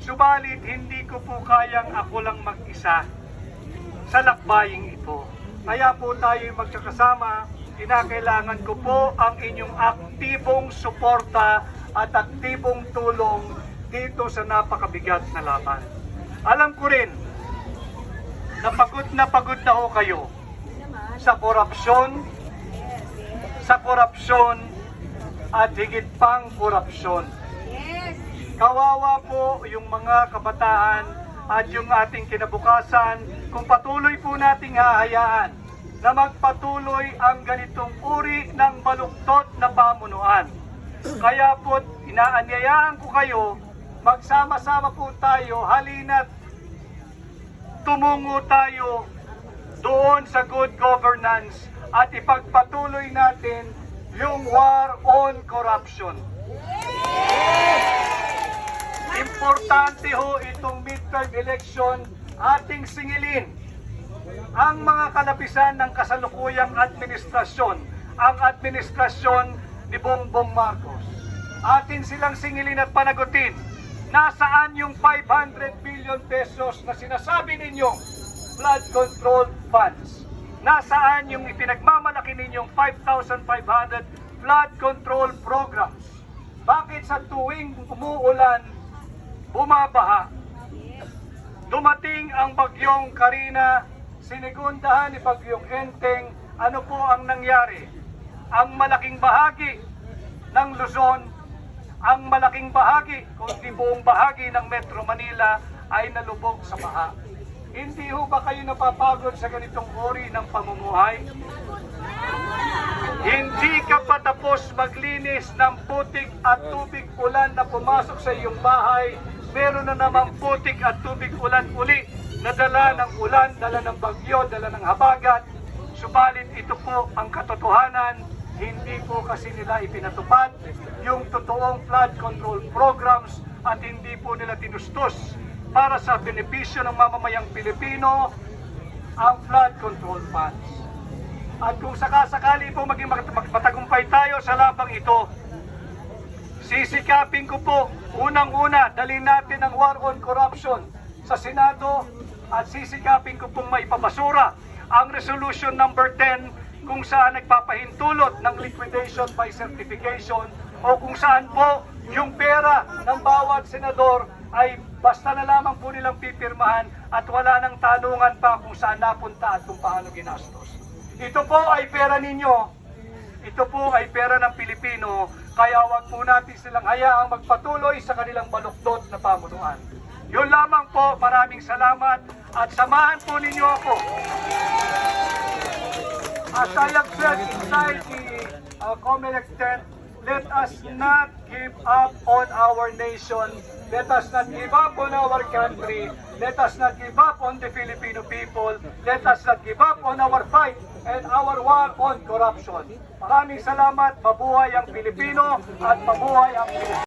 Subalit, hindi ko po kayang ako lang mag-isa sa lakbaying ito. Kaya po tayo magkakasama, kinakailangan ko po ang inyong aktibong suporta at aktibong tulong dito sa napakabigat na laban. Alam ko rin na pagod na ho kayo sa korupsyon at higit pang korupsyon. Kawawa po yung mga kabataan at yung ating kinabukasan kung patuloy po nating hahayaan na magpatuloy ang ganitong uri ng baluktot na pamunuan. Kaya po inaanyayaan ko kayo, magsama-sama po tayo, halina't tumungo tayo doon sa good governance at ipagpatuloy natin yung war on corruption. Importante ho itong midterm election, ating singilin ang mga kalapisan ng kasalukuyang administrasyon, ang administrasyon ni Bongbong Marcos. Atin silang singilin at panagutin, nasaan yung 500 billion pesos na sinasabi ninyong flood control funds? Nasaan yung ipinagmamalaki ninyong 5,500 flood control programs? Bakit sa tuwing umuulan, bumabaha? Dumating ang bagyong Karina, sinigundahan ni bagyong Enteng, ano po ang nangyari? Ang malaking bahagi ng Luzon, ang malaking bahagi, kundi buong bahagi ng Metro Manila ay nalubog sa baha. Hindi ho ba kayo napapagod sa ganitong uri ng pamumuhay? Hindi ka pa tapos maglinis ng putik at tubig ulan na pumasok sa iyong bahay, meron na namang putik at tubig ulan uli na dala ng ulan, dala ng bagyo, dala ng habagat. Subalit ito po ang katotohanan, hindi po kasi nila ipinatupad yung totoong flood control programs at hindi po nila tinustos para sa benepisyo ng mamamayang Pilipino ang flood control funds. At kung sakasakali po maging matagumpay tayo sa labang ito, sisikapin ko po, unang-una, dalhin natin ang war on corruption sa Senado at sisikapin ko pong maipabasura ang resolution number 10 kung saan nagpapahintulot ng liquidation by certification o kung saan po yung pera ng bawat senador ay basta na lamang po nilang pipirmahan at wala nang tanungan pa kung saan napunta at kung paano ginastos. Ito po ay pera ninyo, ito po ay pera ng Pilipino, kaya wag po natin silang hayaang magpatuloy sa kanilang baluktot na pamunuan. Yun lamang po, maraming salamat at samahan po ninyo ako. As I have said inside the Comelec tent, let us not give up on our nation. Let us not give up on our country. Let us not give up on the Filipino people. Let us not give up on our fight and our war on corruption. Maraming salamat. Mabuhay ang Pilipino at mabuhay ang Pilipino.